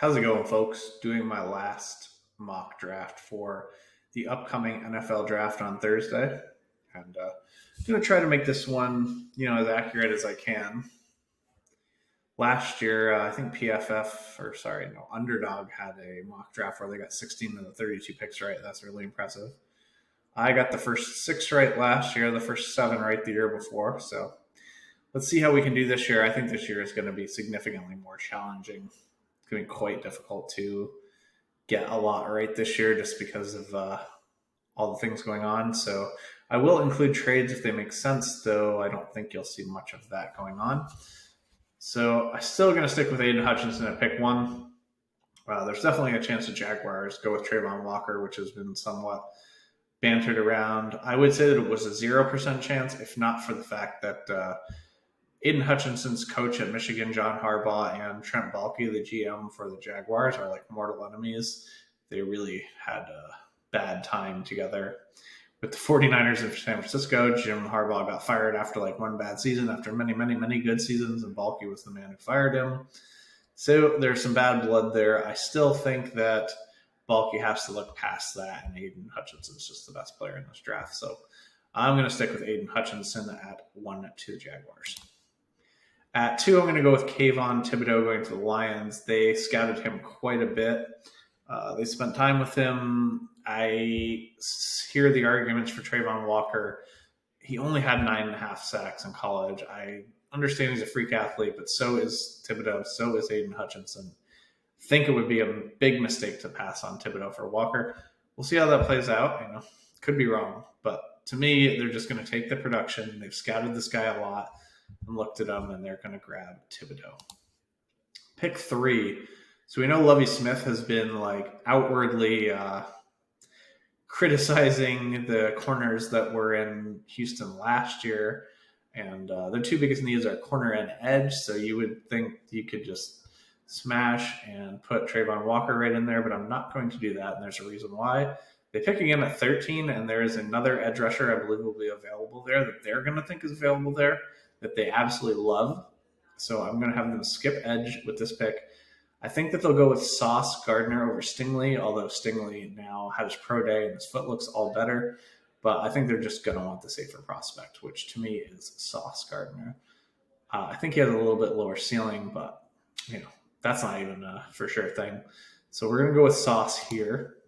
How's it going, folks? Doing my last mock draft for the upcoming NFL draft on Thursday. And I'm going to try to make this one, as accurate as I can. Last year, I think Underdog had a mock draft where they got 16 of the 32 picks right. That's really impressive. I got the first 6 right last year, the first 7 right the year before. So let's see how we can do this year. I think this year is going to be significantly more challenging. It's going to be quite difficult to get a lot right this year just because of all the things going on. So I will include trades if they make sense, though I don't think you'll see much of that going on. So I'm still going to stick with Aiden Hutchinson at pick 1. There's definitely a chance the Jaguars go with Trayvon Walker, which has been somewhat bantered around. I would say that it was a 0% chance, if not for the fact that Aiden Hutchinson's coach at Michigan, John Harbaugh, and Trent Baalke, the GM for the Jaguars, are like mortal enemies. They really had a bad time together. With the 49ers in San Francisco, Jim Harbaugh got fired after like one bad season, after many, many, many good seasons, and Baalke was the man who fired him. So there's some bad blood there. I still think that Baalke has to look past that, and Aiden Hutchinson's just the best player in this draft. So I'm going to stick with Aiden Hutchinson at 1 to the Jaguars. At 2, I'm going to go with Kayvon Thibodeau going to the Lions. They scouted him quite a bit. They spent time with him. I hear the arguments for Trayvon Walker. He only had 9.5 sacks in college. I understand he's a freak athlete, but so is Thibodeau, so is Aiden Hutchinson. I think it would be a big mistake to pass on Thibodeau for Walker. We'll see how that plays out. Could be wrong, but to me, they're just going to take the production. They've scouted this guy a lot and looked at him, and they're going to grab Thibodeau. Pick 3. So we know Lovie Smith has been like outwardly criticizing the corners that were in Houston last year. And their 2 biggest needs are corner and edge. So you would think you could just smash and put Trayvon Walker right in there, but I'm not going to do that. And there's a reason why. They pick again at 13, and there is another edge rusher I believe will be available there that they're going to think is available there that they absolutely love. So I'm going to have them skip edge with this pick. I think that they'll go with Sauce Gardner over Stingley, although Stingley now had his pro day and his foot looks all better. But I think they're just going to want the safer prospect, which to me is Sauce Gardner. I think he has a little bit lower ceiling, but that's not even a for sure thing. So we're going to go with Sauce here.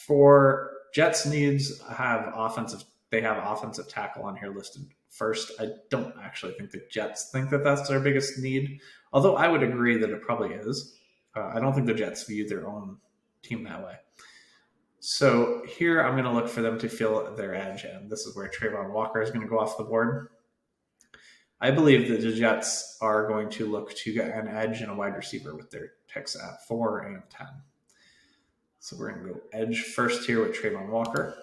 For Jets needs, they have offensive tackle on here listed first. I don't actually think the Jets think that that's their biggest need, although I would agree that it probably is. I don't think the Jets view their own team that way. So here I'm going to look for them to fill their edge, and this is where Trayvon Walker is going to go off the board. I believe that the Jets are going to look to get an edge and a wide receiver with their picks at 4 and 10. So we're going to go edge first here with Trayvon Walker.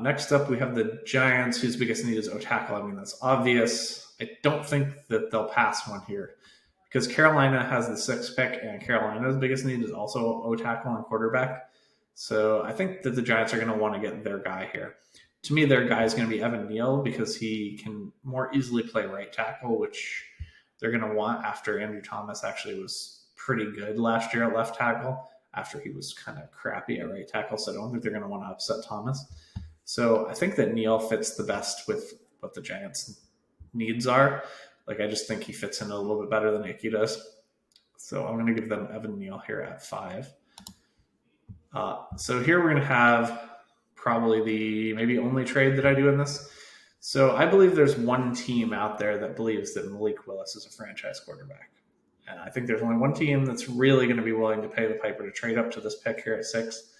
Next up, we have the Giants, whose biggest need is O-tackle. I mean, that's obvious. I don't think that they'll pass one here because Carolina has the 6th pick, and Carolina's biggest need is also O-tackle and quarterback. So I think that the Giants are going to want to get their guy here. To me, their guy is going to be Evan Neal because he can more easily play right tackle, which they're going to want after Andrew Thomas actually was pretty good last year at left tackle after he was kind of crappy at right tackle. So I don't think they're going to want to upset Thomas. So I think that Neal fits the best with what the Giants' needs are. I just think he fits in a little bit better than Icky does. So I'm going to give them Evan Neal here at 5. So here we're going to have probably the maybe only trade that I do in this. So I believe there's one team out there that believes that Malik Willis is a franchise quarterback. And I think there's only one team that's really going to be willing to pay the piper to trade up to this pick here at 6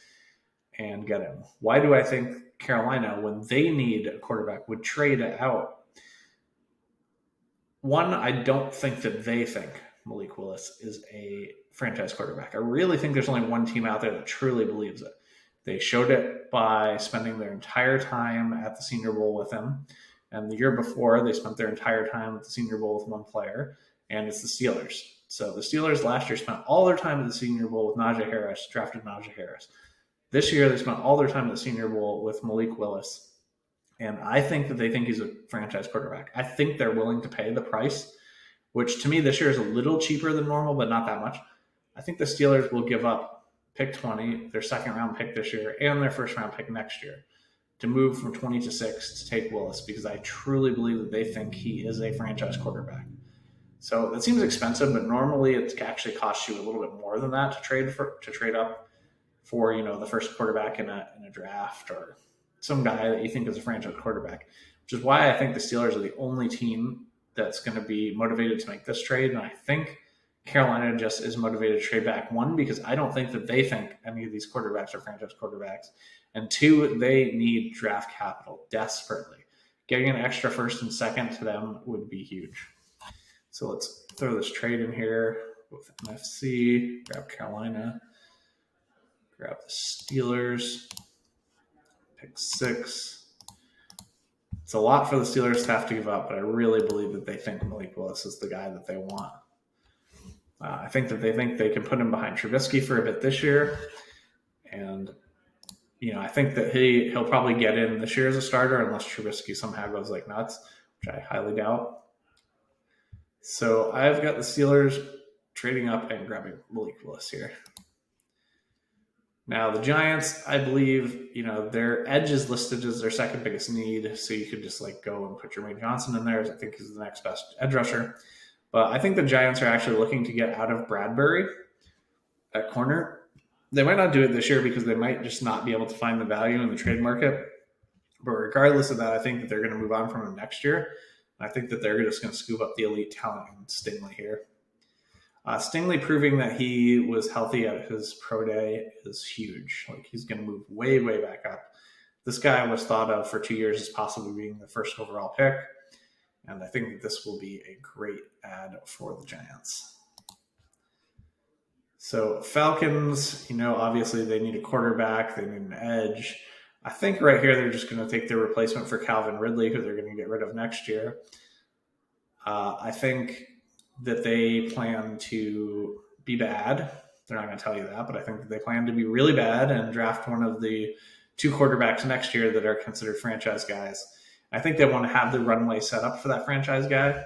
and get him. Why do I think Carolina, when they need a quarterback, would trade it out? One, I don't think that they think Malik Willis is a franchise quarterback. I really think there's only one team out there that truly believes it. They showed it by spending their entire time at the Senior Bowl with him. And the year before, they spent their entire time at the Senior Bowl with one player, and it's the Steelers. So the Steelers last year spent all their time at the Senior Bowl with Najee Harris, drafted Najee Harris. This year, they spent all their time at the Senior Bowl with Malik Willis. And I think that they think he's a franchise quarterback. I think they're willing to pay the price which to me this year is a little cheaper than normal, but not that much. I think the Steelers will give up pick 20, their second round pick this year, and their first round pick next year to move from 20 to 6 to take Willis, because I truly believe that they think he is a franchise quarterback. So that seems expensive, but normally it actually costs you a little bit more than that to trade up for, you know, the first quarterback in a draft, or some guy that you think is a franchise quarterback, which is why I think the Steelers are the only team that's going to be motivated to make this trade. And I think Carolina just is motivated to trade back, one, because I don't think that they think any of these quarterbacks are franchise quarterbacks, and two, they need draft capital desperately. Getting an extra first and second to them would be huge. So let's throw this trade in here with NFC, grab Carolina, grab the Steelers, pick 6. It's a lot for the Steelers to have to give up, but I really believe that they think Malik Willis is the guy that they want. I think that they think they can put him behind Trubisky for a bit this year. And, you know, I think that he'll probably get in this year as a starter unless Trubisky somehow goes like nuts, which I highly doubt. So I've got the Steelers trading up and grabbing Malik Willis here. Now, the Giants, I believe, you know, their edge is listed as their second biggest need, so you could just like go and put Jermaine Johnson in there. I think he's the next best edge rusher. But I think the Giants are actually looking to get out of Bradbury at corner. They might not do it this year because they might just not be able to find the value in the trade market. But regardless of that, I think that they're going to move on from him next year. I think that they're just going to scoop up the elite talent in Stingley here. Stingley proving that he was healthy at his pro day is huge. Like, he's going to move way, way back up. This guy was thought of for 2 years as possibly being the first overall pick. And I think that this will be a great add for the Giants. So Falcons, you know, obviously they need a quarterback. They need an edge. I think right here they're just going to take their replacement for Calvin Ridley, who they're going to get rid of next year. I think that they plan to be bad. They're not going to tell you that, but I think that they plan to be really bad and draft one of the 2 quarterbacks next year that are considered franchise guys. I think they want to have the runway set up for that franchise guy.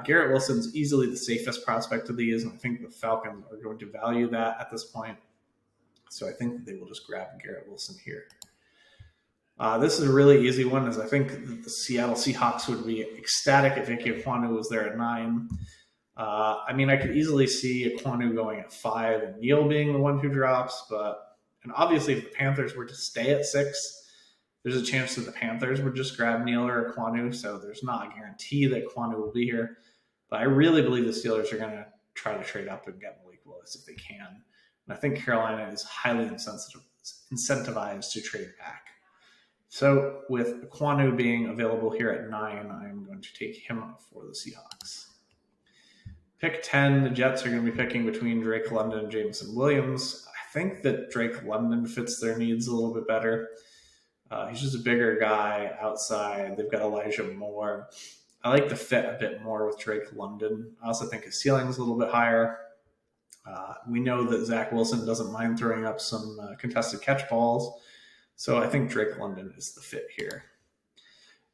Garrett Wilson's easily the safest prospect of these, and I think the Falcons are going to value that at this point. So I think that they will just grab Garrett Wilson here. This is a really easy one, as I think that the Seattle Seahawks would be ecstatic if Ike Ekwonu was there at 9. I mean, I could easily see Ekwonu going at 5 and Neal being the one who drops, and obviously if the Panthers were to stay at 6, there's a chance that the Panthers would just grab Neal or Ekwonu, so there's not a guarantee that Ekwonu will be here. But I really believe the Steelers are going to try to trade up and get Malik Willis if they can. And I think Carolina is highly incentivized to trade back. So with Ekwonu being available here at 9, I'm going to take him for the Seahawks. Pick 10, the Jets are going to be picking between Drake London and Jameson Williams. I think that Drake London fits their needs a little bit better. He's just a bigger guy outside. They've got Elijah Moore. I like the fit a bit more with Drake London. I also think his ceiling is a little bit higher. We know that Zach Wilson doesn't mind throwing up some contested catch balls. So I think Drake London is the fit here.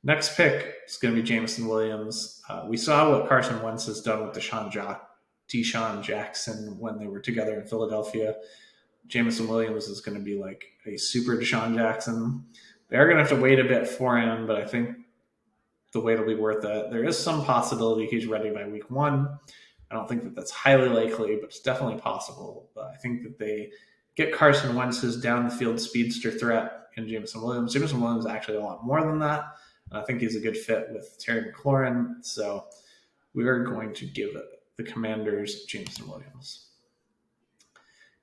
Next pick is going to be Jameson Williams. We saw what Carson Wentz has done with Deshaun Jackson when they were together in Philadelphia. Jameson Williams is going to be like a super Deshaun Jackson. They are going to have to wait a bit for him, but I think the wait will be worth it. There is some possibility he's ready by week 1. I don't think that that's highly likely, but it's definitely possible. But I think that they get Carson Wentz's down-the-field speedster threat in Jameson Williams. Jameson Williams is actually a lot more than that. And I think he's a good fit with Terry McLaurin. So we are going to give the Commanders Jameson Williams.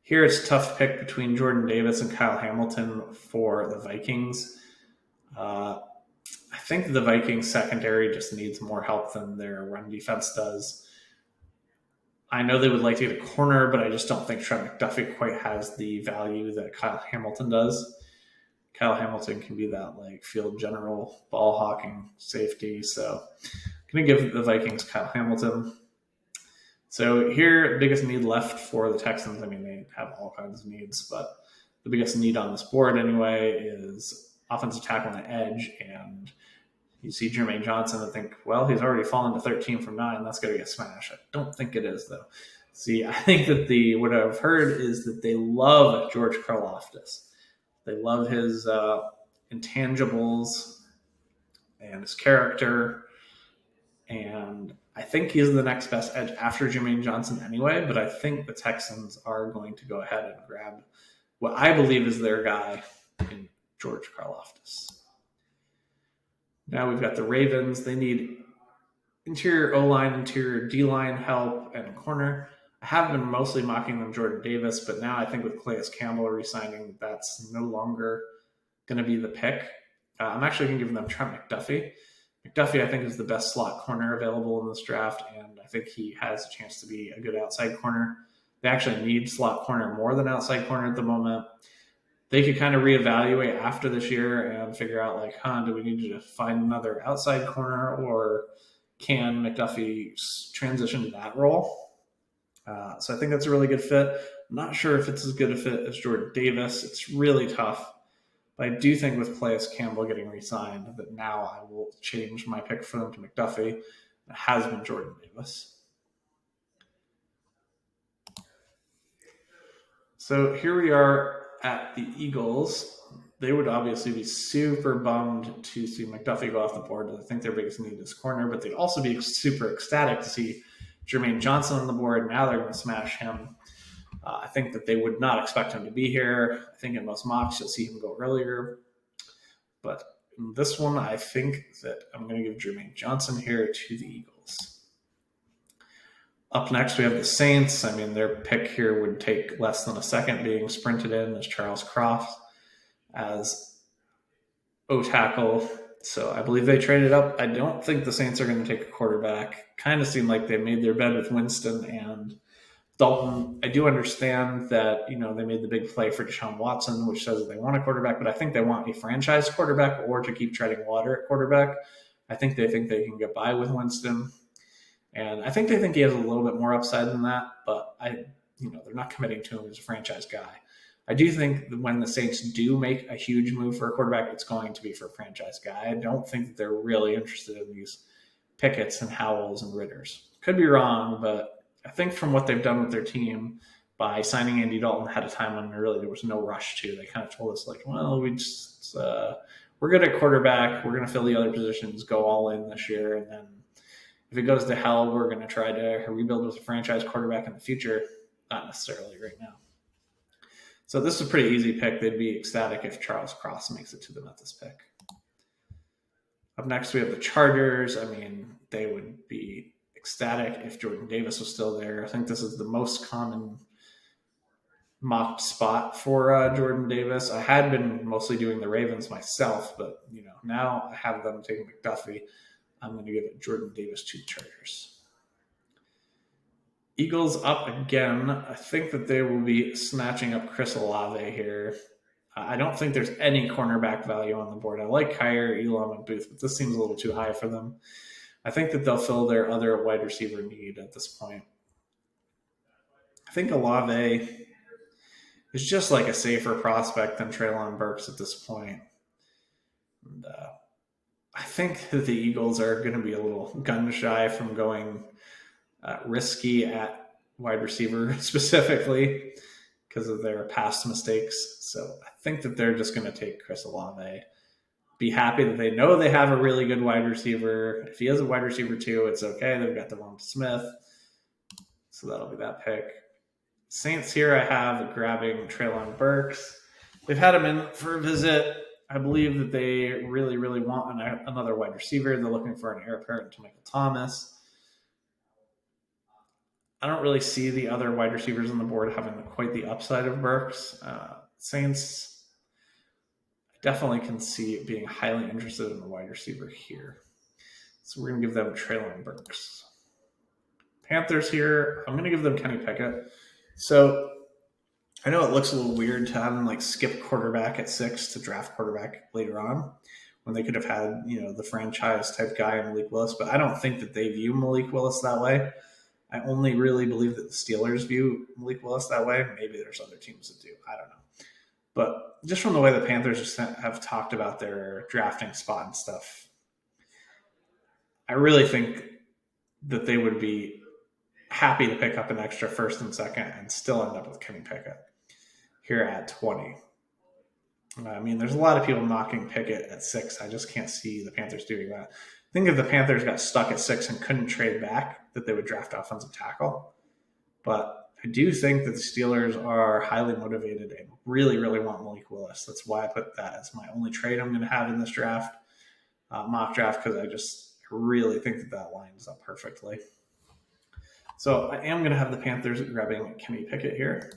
Here it's a tough pick between Jordan Davis and Kyle Hamilton for the Vikings. I think the Vikings secondary just needs more help than their run defense does. I know they would like to get a corner, but I just don't think Trent McDuffie quite has the value that Kyle Hamilton does. Kyle Hamilton can be that like field general, ball hawking safety. So I'm going to give the Vikings Kyle Hamilton. So here, the biggest need left for the Texans, I mean, they have all kinds of needs, but the biggest need on this board anyway is offensive tackle on the edge. And, you see Jermaine Johnson and think, well, he's already fallen to 13 from 9. That's going to get smashed. I don't think it is, though. See, I think that what I've heard is that they love George Karlaftis. They love his intangibles and his character. And I think he's the next best edge after Jermaine Johnson anyway, but I think the Texans are going to go ahead and grab what I believe is their guy in George Karlaftis. Now we've got the Ravens. They need interior O-line, interior D-line help, and corner. I have been mostly mocking them Jordan Davis, but now I think with Calais Campbell re-signing, that's no longer going to be the pick. I'm actually going to give them Trent McDuffie. McDuffie, I think, is the best slot corner available in this draft, and I think he has a chance to be a good outside corner. They actually need slot corner more than outside corner at the moment. They could kind of reevaluate after this year and figure out, like, do we need to find another outside corner, or can McDuffie transition to that role? So I think that's a really good fit. I'm not sure if it's as good a fit as Jordan Davis. It's really tough. But I do think with Calais Campbell getting re-signed that now I will change my pick for them to McDuffie. It has been Jordan Davis. So here we are at the Eagles. They would obviously be super bummed to see McDuffie go off the board. I think their biggest need is corner, but they'd also be super ecstatic to see Jermaine Johnson on the board. Now they're going to smash him. I think that they would not expect him to be here. I think in most mocks you'll see him go earlier. But in this one, I think that I'm going to give Jermaine Johnson here to the Eagles. Up next, we have the Saints. I mean, their pick here would take less than a second being sprinted in as Charles Croft as O-tackle. So I believe they traded up. I don't think the Saints are going to take a quarterback. Kind of seemed like they made their bed with Winston and Dalton. I do understand that, they made the big play for Deshaun Watson, which says that they want a quarterback, but I think they want a franchise quarterback or to keep treading water at quarterback. I think they can get by with Winston. And I think they think he has a little bit more upside than that, but they're not committing to him as a franchise guy. I do think that when the Saints do make a huge move for a quarterback, it's going to be for a franchise guy. I don't think that they're really interested in these Pickett's and Howells and Ritters. Could be wrong, but I think from what they've done with their team by signing Andy Dalton ahead of time when really there was no rush to, they kind of told us we're good at quarterback. We're going to fill the other positions, go all in this year. And then if it goes to hell, we're going to try to rebuild with a franchise quarterback in the future. Not necessarily right now. So this is a pretty easy pick. They'd be ecstatic if Charles Cross makes it to them at this pick. Up next, we have the Chargers. I mean, they would be ecstatic if Jordan Davis was still there. I think this is the most common mocked spot for Jordan Davis. I had been mostly doing the Ravens myself, but now I have them taking McDuffie. I'm going to give it Jordan Davis to the Chargers. Eagles up again. I think that they will be snatching up Chris Olave here. I don't think there's any cornerback value on the board. I like Kyer, Elam, and Booth, but this seems a little too high for them. I think that they'll fill their other wide receiver need at this point. I think Olave is just like a safer prospect than Treylon Burks at this point. And I think that the Eagles are going to be a little gun shy from going risky at wide receiver specifically because of their past mistakes. So I think that they're just going to take Chris Olave. Be happy that they know they have a really good wide receiver. If he has a wide receiver too, it's okay. They've got Devonta Smith. So that'll be that pick. Saints here I have grabbing Treylon Burks. They've had him in for a visit. I believe that they really, really want another wide receiver. They're looking for an heir apparent to Michael Thomas. I don't really see the other wide receivers on the board having quite the upside of Burks. Saints definitely can see it being highly interested in the wide receiver here. So we're going to give them Treylon Burks. Panthers here, I'm going to give them Kenny Pickett. So I know it looks a little weird to have them skip quarterback at 6 to draft quarterback later on when they could have had, the franchise type guy in Malik Willis, but I don't think that they view Malik Willis that way. I only really believe that the Steelers view Malik Willis that way. Maybe there's other teams that do. I don't know. But just from the way the Panthers have talked about their drafting spot and stuff, I really think that they would be happy to pick up an extra first and second and still end up with Kenny Pickett here at 20. I mean, there's a lot of people knocking Pickett at 6. I just can't see the Panthers doing that. I think if the Panthers got stuck at 6 and couldn't trade back, that they would draft offensive tackle. But I do think that the Steelers are highly motivated and really, really want Malik Willis. That's why I put that as my only trade I'm going to have in this draft, mock draft, because I just really think that that lines up perfectly. So I am going to have the Panthers grabbing Kenny Pickett here.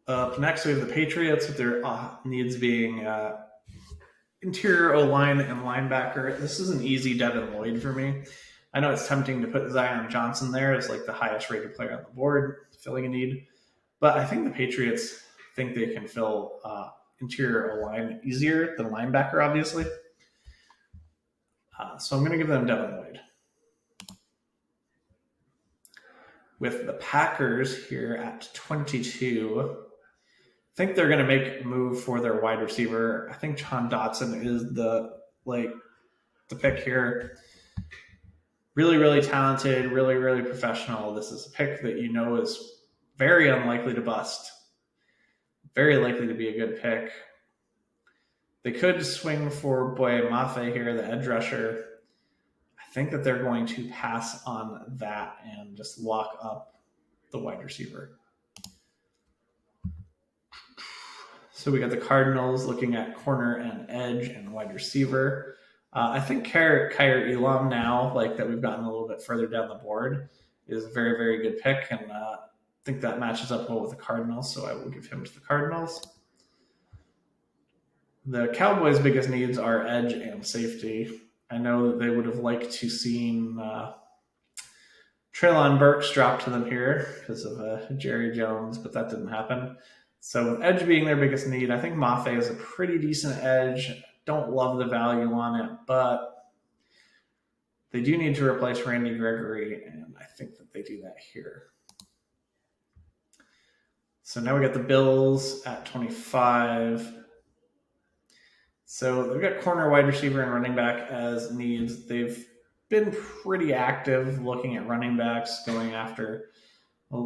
Up next, we have the Patriots with their needs being interior O-line and linebacker. This is an easy Devin Lloyd for me. I know it's tempting to put Zion Johnson there as like the highest rated player on the board, filling a need. But I think the Patriots think they can fill interior O-line easier than linebacker, obviously. So I'm going to give them Devin Lloyd. With the Packers here at 22, I think they're going to make a move for their wide receiver. I think John Dotson is the pick here. Really, really talented, really, really professional. This is a pick that you know is very unlikely to bust. Very likely to be a good pick. They could swing for Boye Mafe here, the edge rusher. I think that they're going to pass on that and just lock up the wide receiver. So we got the Cardinals looking at corner and edge and wide receiver. I think Kyer Elam now, like that we've gotten a little bit further down the board, is a very, very good pick. And I think that matches up well with the Cardinals, so I will give him to the Cardinals. The Cowboys' biggest needs are edge and safety. I know that they would have liked to seen Treylon Burks drop to them here because of Jerry Jones, but that didn't happen. So with edge being their biggest need, I think Mafe is a pretty decent edge. Don't love the value on it, but they do need to replace Randy Gregory, and I think that they do that here. So now we got the Bills at 25. So they've got corner, wide receiver, and running back as needs. They've been pretty active looking at running backs, going after,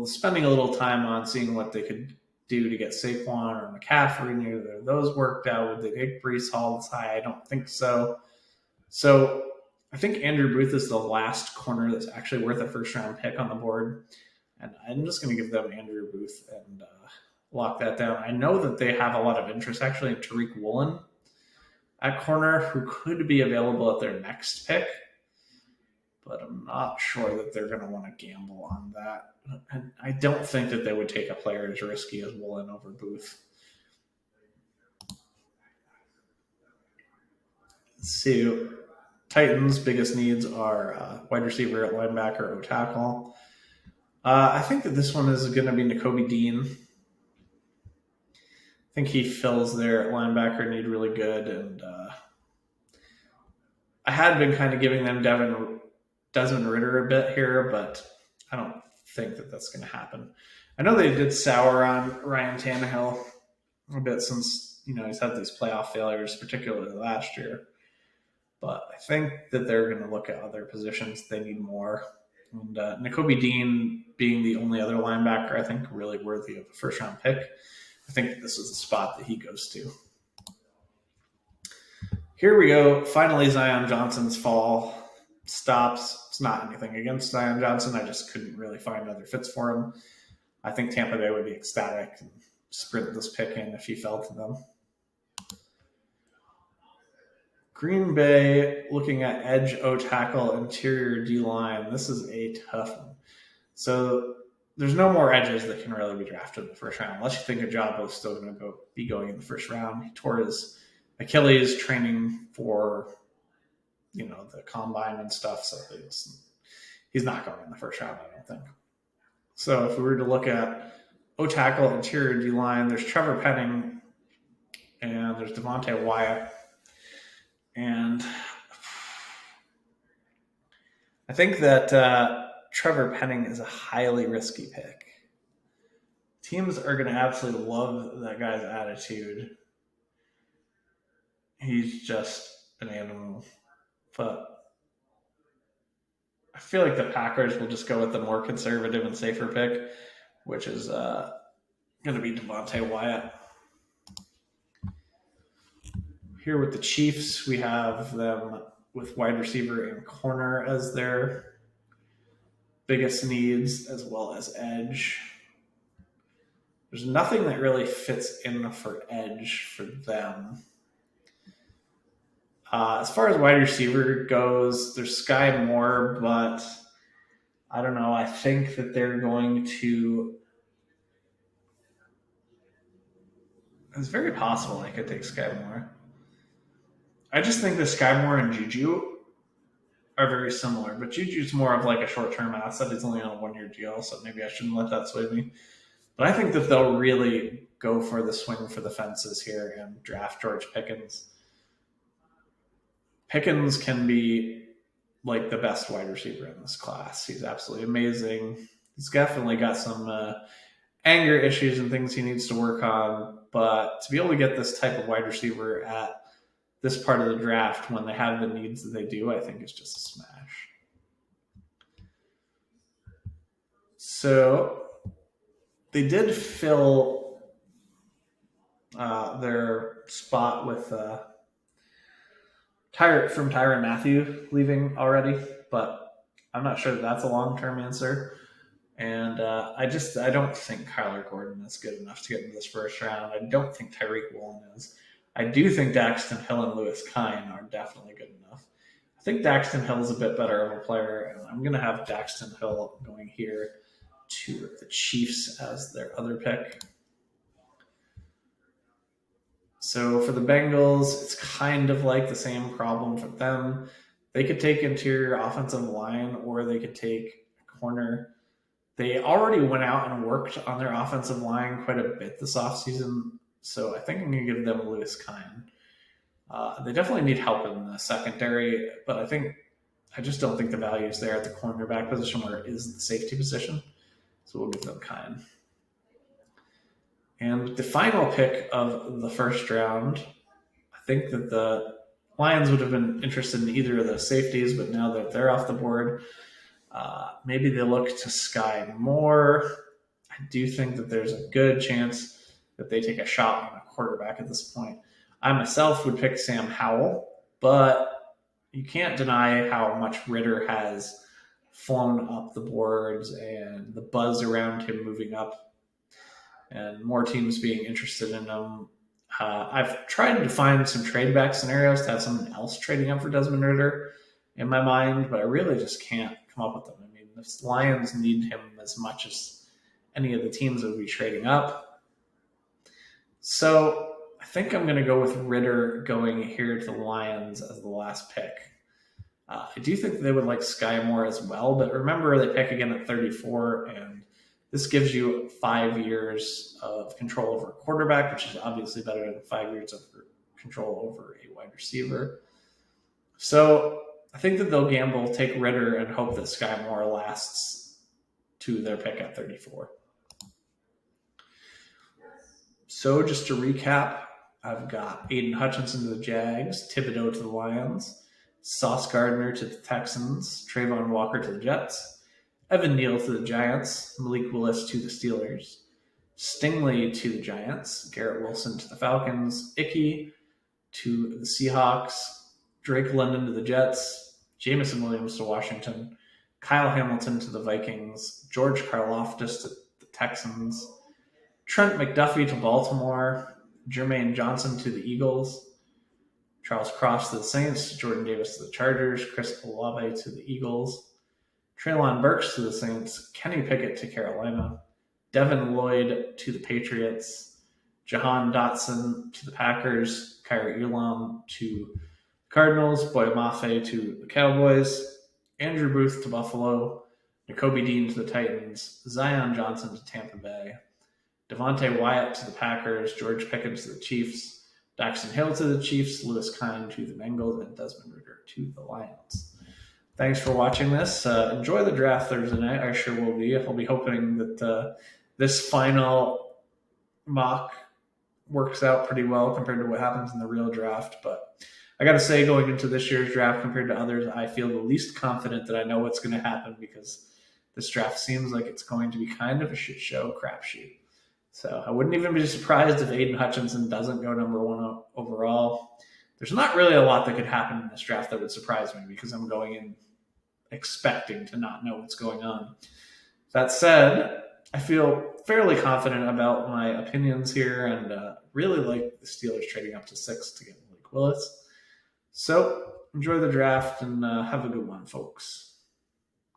spending a little time on seeing what they could do to get Saquon or McCaffrey. Neither of those worked out. Would they take Breece Hall this high? I don't think so. So I think Andrew Booth is the last corner that's actually worth a first-round pick on the board. And I'm just going to give them Andrew Booth and lock that down. I know that they have a lot of interest actually in Tariq Woolen at corner, who could be available at their next pick, but I'm not sure that they're going to want to gamble on that. And I don't think that they would take a player as risky as Woolen over Booth. Let's see. Titans' biggest needs are wide receiver, linebacker, or tackle. I think that this one is going to be Nakobe Dean. I think he fills their linebacker need really good, and I had been kind of giving them Desmond Ridder a bit here, but I don't think that that's going to happen. I know they did sour on Ryan Tannehill a bit since he's had these playoff failures, particularly last year. But I think that they're going to look at other positions they need more. And Nakobe Dean being the only other linebacker, I think really worthy of a first-round pick. I think this is the spot that he goes to. Here we go. Finally, Zion Johnson's fall stops. It's not anything against Zion Johnson. I just couldn't really find other fits for him. I think Tampa Bay would be ecstatic and sprint this pick in if he fell to them. Green Bay looking at edge O-tackle, interior D-line. This is a tough one. So there's no more edges that can really be drafted in the first round, unless you think Ajabo is still going to be going in the first round. He tore his Achilles training for, the combine and stuff, so he's not going in the first round, I don't think. So if we were to look at O-tackle, interior D-line, there's Trevor Penning, and there's Devontae Wyatt. And I think that Trevor Penning is a highly risky pick. Teams are going to absolutely love that guy's attitude. He's just an animal but I feel like the Packers will just go with the more conservative and safer pick, which is going to be Devontae Wyatt. Here with the Chiefs, we have them with wide receiver and corner as their biggest needs, as well as edge. There's nothing that really fits in for edge for them. As far as wide receiver goes, there's Sky Moore, but I don't know. I think that they're going to. It's very possible they could take Sky Moore. I just think that Sky Moore and Juju are very similar, but Juju's more of like a short-term asset. He's only on a one-year deal, so maybe I shouldn't let that sway me. But I think that they'll really go for the swing for the fences here and draft George Pickens. Pickens can be like the best wide receiver in this class. He's absolutely amazing. He's definitely got some anger issues and things he needs to work on, but to be able to get this type of wide receiver at this part of the draft when they have the needs that they do, I think is just a smash. So they did fill their spot with Tyrann Mathieu leaving already, but I'm not sure that that's a long-term answer. And I don't think Kyler Gordon is good enough to get into this first round. I don't think Tyreek Woolen is. I do think Daxton Hill and Lewis Kine are definitely good enough. I think Daxton Hill is a bit better of a player, and I'm going to have Daxton Hill going here to the Chiefs as their other pick. So for the Bengals, it's kind of like the same problem for them. They could take interior offensive line, or they could take a corner. They already went out and worked on their offensive line quite a bit this offseason, so I think I'm going to give them Lewis Kine. They definitely need help in the secondary, but I just don't think the value is there at the cornerback position where it is the safety position, so we'll give them Kine. And the final pick of the first round, I think that the Lions would have been interested in either of the safeties, but now that they're off the board, maybe they look to Sky Moore. I do think that there's a good chance that they take a shot on a quarterback at this point. I myself would pick Sam Howell, but you can't deny how much Ritter has flown up the boards and the buzz around him moving up and more teams being interested in him. I've tried to find some trade back scenarios to have someone else trading up for Desmond Ritter in my mind, but I really just can't come up with them. I mean, the Lions need him as much as any of the teams that would be trading up. So I think I'm going to go with Ritter going here to the Lions as the last pick. I do think they would like Sky Moore as well, but remember they pick again at 34, and this gives you 5 years of control over a quarterback, which is obviously better than 5 years of control over a wide receiver. So I think that they'll gamble, take Ritter, and hope that Sky Moore lasts to their pick at 34. So just to recap, I've got Aiden Hutchinson to the Jags, Thibodeau to the Lions, Sauce Gardner to the Texans, Trayvon Walker to the Jets, Evan Neal to the Giants, Malik Willis to the Steelers, Stingley to the Giants, Garrett Wilson to the Falcons, Icky to the Seahawks, Drake London to the Jets, Jameson Williams to Washington, Kyle Hamilton to the Vikings, George Karlaftis to the Texans, Trent McDuffie to Baltimore, Jermaine Johnson to the Eagles, Charles Cross to the Saints, Jordan Davis to the Chargers, Chris Olave to the Eagles, Treylon Burks to the Saints, Kenny Pickett to Carolina, Devin Lloyd to the Patriots, Jahan Dotson to the Packers, Kyrie Elam to Cardinals, Boy Mafe to the Cowboys, Andrew Booth to Buffalo, Nakobe Dean to the Titans, Zion Johnson to Tampa Bay, Devontae Wyatt to the Packers, George Pickens to the Chiefs, Daxton Hill to the Chiefs, Lewis Kine to the Bengals, and Desmond Ritter to the Lions. Thanks for watching this. Enjoy the draft Thursday night. I sure will be. I'll be hoping that this final mock works out pretty well compared to what happens in the real draft, but I got to say, going into this year's draft compared to others, I feel the least confident that I know what's going to happen because this draft seems like it's going to be kind of a shit show crapshoot. So I wouldn't even be surprised if Aiden Hutchinson doesn't go number one overall. There's not really a lot that could happen in this draft that would surprise me because I'm going in expecting to not know what's going on. That said, I feel fairly confident about my opinions here and really like the Steelers trading up to 6 to get Malik Willis. So enjoy the draft and have a good one, folks.